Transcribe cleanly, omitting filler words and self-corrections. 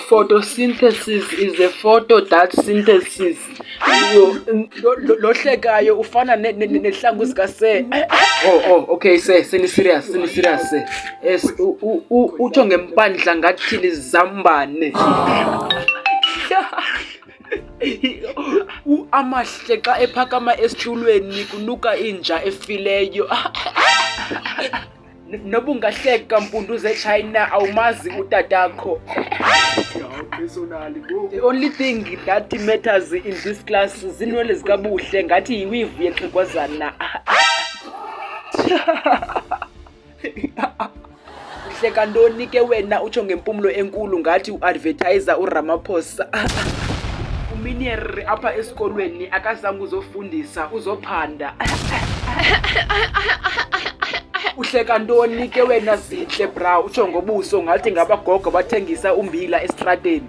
Photosynthesis is a photo that synthesis. Lo hlekayo ufana nehlangu zikase. Okay, seni-serious se. Yes, utsho ngempandla ngathi lizambane. Amahle xa ephakama esitulweni kunuka inja efileyo. Noba ungahleka mpunduze China awumazi utatakho. The only thing that matters in this class zinwele zikabuhle ngathi yiwivu yexhegwazana. Uhleka ntoni ke wena utsho ngempumlo enkulu ngathi uadvertiser uRamaphosa. Uminier apha esikolweni akazange uzofundisa uzophanda. Uhleka ntoni ke wena Zinhle bra utsho ngobuso ngathi ngabagogo bathengisa umbila estradeni.